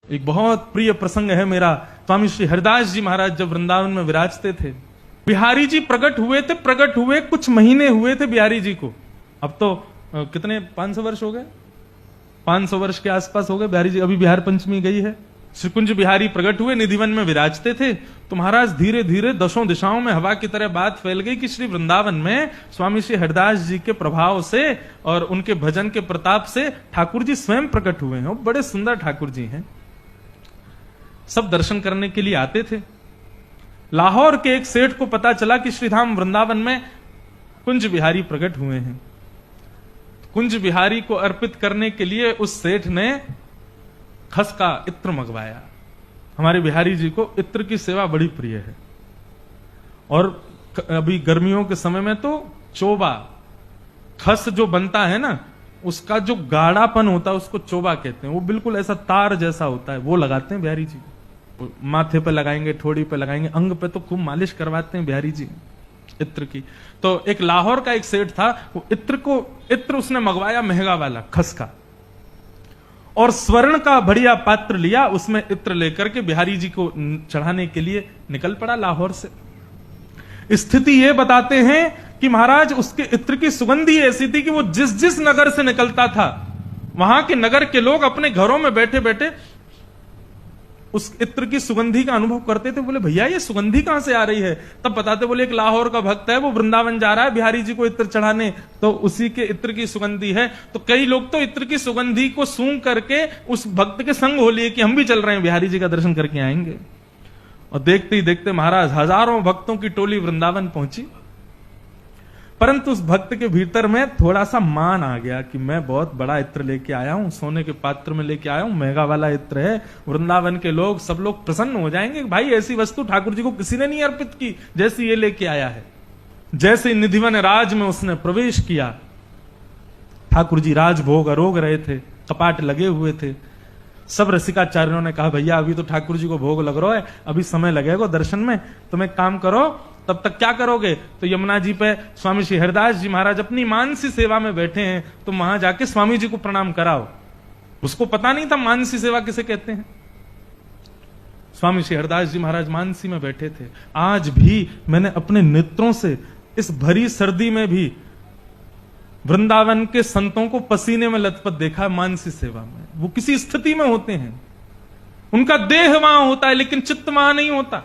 एक बहुत प्रिय प्रसंग है मेरा। स्वामी श्री हरिदास जी महाराज जब वृंदावन में विराजते थे, बिहारी जी प्रकट हुए कुछ महीने हुए थे बिहारी जी को। अब तो कितने 500 वर्ष हो गए, 500 वर्ष के आसपास हो गए बिहारी जी। अभी बिहार पंचमी गई है। श्री कुंज बिहारी प्रकट हुए, निधिवन में विराजते थे, तो महाराज धीरे धीरे दसों दिशाओं में हवा की तरह बात फैल गई कि श्री वृंदावन में स्वामी श्री हरिदास जी के प्रभाव से और उनके भजन के प्रताप से ठाकुर जी स्वयं प्रकट हुए हैं। बड़े सुंदर ठाकुर जी हैं। सब दर्शन करने के लिए आते थे। लाहौर के एक सेठ को पता चला कि श्रीधाम वृंदावन में कुंज बिहारी प्रकट हुए हैं। कुंज बिहारी को अर्पित करने के लिए उस सेठ ने खस का इत्र मंगवाया। हमारे बिहारी जी को इत्र की सेवा बड़ी प्रिय है। और अभी गर्मियों के समय में तो चोबा, खस जो बनता है ना, उसका जो गाढ़ापन होता है उसको चोबा कहते हैं। वो बिल्कुल ऐसा तार जैसा होता है, वो लगाते हैं बिहारी जी। माथे पे लगाएंगे, ठोड़ी पे लगाएंगे, अंग पे तो खूब मालिश करवाते हैं बिहारी जी इत्र की। तो एक लाहौर का एक सेठ था, वो इत्र उसने मंगवाया महंगा वाला खस का, और स्वर्ण का बढ़िया पात्र लिया, उसमें इत्र लेकर के बिहारी जी को चढ़ाने के लिए निकल पड़ा लाहौर से। स्थिति ये बताते हैं कि महाराज उसके इत्र की सुगंधी ऐसी थी कि वो जिस जिस नगर से निकलता था, वहां के नगर के लोग अपने घरों में बैठे बैठे उस इत्र की सुगंधी का अनुभव करते थे। बोले भैया ये सुगंधी कहां से आ रही है? तब बताते, बोले एक लाहौर का भक्त है, वो वृंदावन जा रहा है बिहारी जी को इत्र चढ़ाने, तो उसी के इत्र की सुगंधी है। तो कई लोग तो इत्र की सुगंधी को सूंघ करके उस भक्त के संग हो लिए कि हम भी चल रहे हैं, बिहारी जी का दर्शन करके आएंगे। और देखते ही देखते महाराज हजारों भक्तों की टोली वृंदावन पहुंची। परंतु उस भक्त के भीतर में थोड़ा सा मान आ गया कि मैं बहुत बड़ा इत्र लेके आया हूं, सोने के पात्र में लेके आया हूं, महंगा वाला इत्र है, वृंदावन के लोग सब लोग प्रसन्न हो जाएंगे। भाई ऐसी वस्तु ठाकुर जी को किसी ने नहीं अर्पित की जैसी ये लेके आया है। जैसे निधिवन राज में उसने प्रवेश किया, ठाकुर जी राजभोग अरोग रहे थे, कपाट लगे हुए थे। सब रसिकाचार्यों ने कहा भैया अभी तो ठाकुर जी को भोग लग रहा है, अभी समय लगेगा दर्शन में, तुम एक काम करो, तब तक क्या करोगे? तो यमुना जी पे स्वामी श्री हरिदास जी महाराज अपनी मानसी सेवा में बैठे हैं, तुम वहां जाके स्वामी जी को प्रणाम कराओ। उसको पता नहीं था मानसी सेवा किसे कहते हैं। स्वामी श्री हरिदास जी महाराज मानसी में बैठे थे। आज भी मैंने अपने नेत्रों से इस भरी सर्दी में भी वृंदावन के संतों को पसीने में लथपथ देखा मानसी सेवा में। वो किसी स्थिति में होते हैं, उनका देह वहां होता है लेकिन चित्त वहां नहीं होता।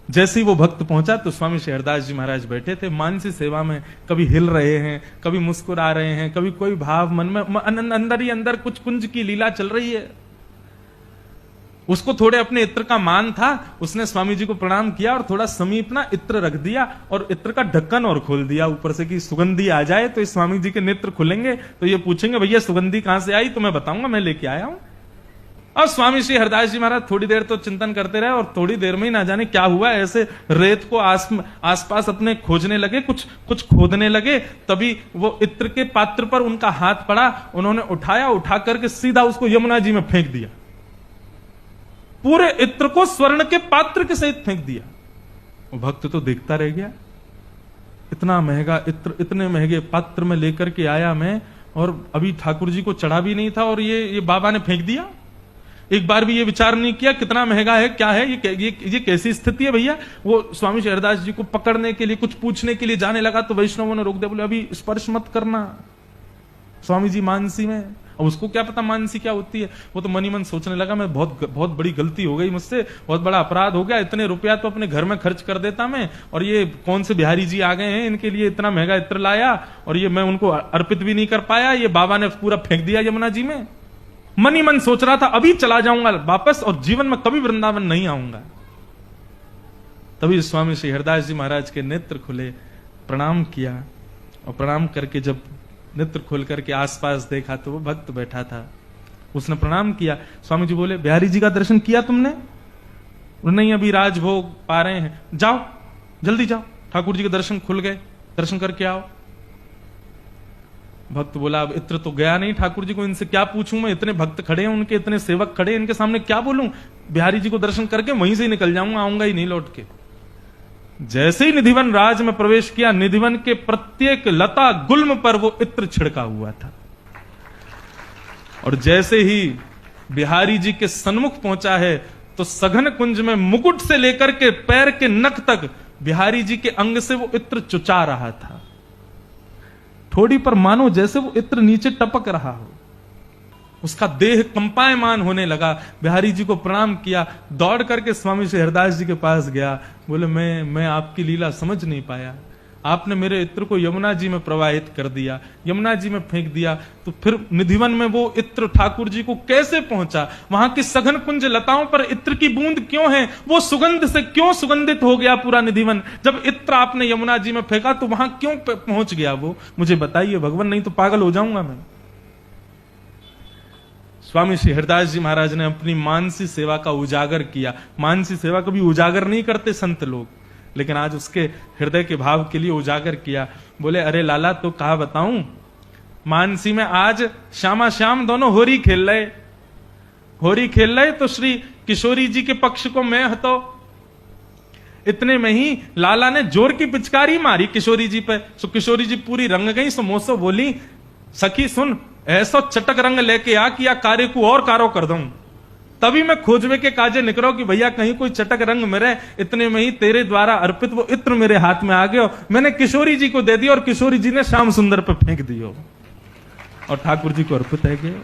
जैसे ही वो भक्त पहुंचा तो स्वामी श्री हरिदास जी महाराज बैठे थे मानसी सेवा में, कभी हिल रहे हैं, कभी मुस्कुरा रहे हैं, कभी कोई भाव मन में, अंदर ही अंदर कुछ कुंज की लीला चल रही है। उसको थोड़े अपने इत्र का मान था, उसने स्वामी जी को प्रणाम किया और थोड़ा समीप ना इत्र रख दिया और इत्र का ढक्कन और खोल दिया ऊपर से कि सुगंधी आ जाए तो इस स्वामी जी के नेत्र खुलेंगे, तो ये पूछेंगे भैया सुगंधी कहां से आई, तो मैं बताऊंगा मैं लेके आया हूं। और स्वामी श्री हरिदास जी महाराज थोड़ी देर तो चिंतन करते रहे और थोड़ी देर में ही ना जाने क्या हुआ, ऐसे रेत को आसपास अपने खोजने लगे, कुछ खोदने लगे। तभी वो इत्र के पात्र पर उनका हाथ पड़ा, उन्होंने उठाया, उठा करके सीधा उसको यमुना जी में फेंक दिया। पूरे इत्र को स्वर्ण के पात्र के सहित फेंक दिया। वो भक्त तो देखता रह गया, इतना महंगा इत्र इतने महंगे पात्र में लेकर के आया मैं, और अभी ठाकुर जी को चढ़ा भी नहीं था और ये बाबा ने फेंक दिया। एक बार भी ये विचार नहीं किया कितना महंगा है, क्या है ये कैसी स्थिति है भैया। वो स्वामी श्री हरिदास जी को पकड़ने के लिए, कुछ पूछने के लिए जाने लगा तो वैष्णवों ने रोक दिया, बोले अभी स्पर्श मत करना, स्वामी जी मानसी में। अब उसको क्या पता मानसी क्या होती है। वो तो मन ही मन सोचने लगा मैं बहुत बड़ी गलती हो गई मुझसे, बहुत बड़ा अपराध हो गया, इतने रुपया तो अपने घर में खर्च कर देता मैं, और ये कौन से बिहारी जी आ गए हैं, इनके लिए इतना महंगा इत्र लाया और ये मैं उनको अर्पित भी नहीं कर पाया, ये बाबा ने पूरा फेंक दिया यमुना जी में। मन ही मन सोच रहा था अभी चला जाऊंगा वापस और जीवन में कभी वृंदावन नहीं आऊंगा। तभी स्वामी श्री हरिदास जी महाराज के नेत्र खुले, प्रणाम किया, और प्रणाम करके जब नेत्र खोल करके आसपास देखा तो वो भक्त बैठा था। उसने प्रणाम किया। स्वामी जी बोले बिहारी जी का दर्शन किया तुमने? नहीं अभी राजभोग पा रहे हैं, जाओ जल्दी जाओ, ठाकुर जी के दर्शन खुल गए, दर्शन करके आओ। भक्त बोला अब इत्र तो गया नहीं ठाकुर जी को, इनसे क्या पूछूं मैं, इतने भक्त खड़े हैं, उनके इतने सेवक खड़े हैं, इनके सामने क्या बोलूं, बिहारी जी को दर्शन करके वहीं से ही निकल जाऊंगा, आऊंगा ही नहीं लौट के। जैसे ही निधिवन राज में प्रवेश किया, निधिवन के प्रत्येक लता गुल्म पर वो इत्र छिड़का हुआ था। और जैसे ही बिहारी जी के सन्मुख पहुंचा है तो सघन कुंज में मुकुट से लेकर के पैर के नख तक बिहारी जी के अंग से वो इत्र चुचा रहा था। ठोड़ी पर मानो जैसे वो इत्र नीचे टपक रहा हो। उसका देह कंपायमान होने लगा। बिहारी जी को प्रणाम किया, दौड़ करके स्वामी श्री हरिदास जी के पास गया। बोले मैं आपकी लीला समझ नहीं पाया, आपने मेरे इत्र को यमुना जी में प्रवाहित कर दिया, यमुना जी में फेंक दिया, तो फिर निधिवन में वो इत्र ठाकुर जी को कैसे पहुंचा? वहां की सघन कुंज लताओं पर इत्र की बूंद क्यों है? वो सुगंध से क्यों सुगंधित हो गया पूरा निधिवन? जब इत्र आपने यमुना जी में फेंका तो वहां क्यों पहुंच गया वो? मुझे बताइए भगवान, नहीं तो पागल हो जाऊंगा मैं। स्वामी श्री हरिदास जी महाराज ने अपनी मानसी सेवा का उजागर किया। मानसी सेवा कभी उजागर नहीं करते संत लोग, लेकिन आज उसके हृदय के भाव के लिए उजागर किया। बोले अरे लाला, तो कहा बताऊं, मानसी में आज श्यामा श्याम दोनों होरी खेल रहे तो श्री किशोरी जी के पक्ष को मैं हतो। इतने में ही लाला ने जोर की पिचकारी मारी किशोरी जी पे। सो किशोरी जी पूरी रंग गई। सो मोसो बोली, सखी सुन, ऐसा चटक रंग लेके आ कि या कार्य को और कारो कर दूं। तभी मैं खोजवे के काजे निकलो कि भैया कहीं कोई चटक रंग मेरे। इतने में ही तेरे द्वारा अर्पित वो इत्र मेरे हाथ में आ गयो। मैंने किशोरी जी को दे दिया और किशोरी जी ने श्याम सुंदर पे फेंक दियो और ठाकुर जी को अर्पित है गए।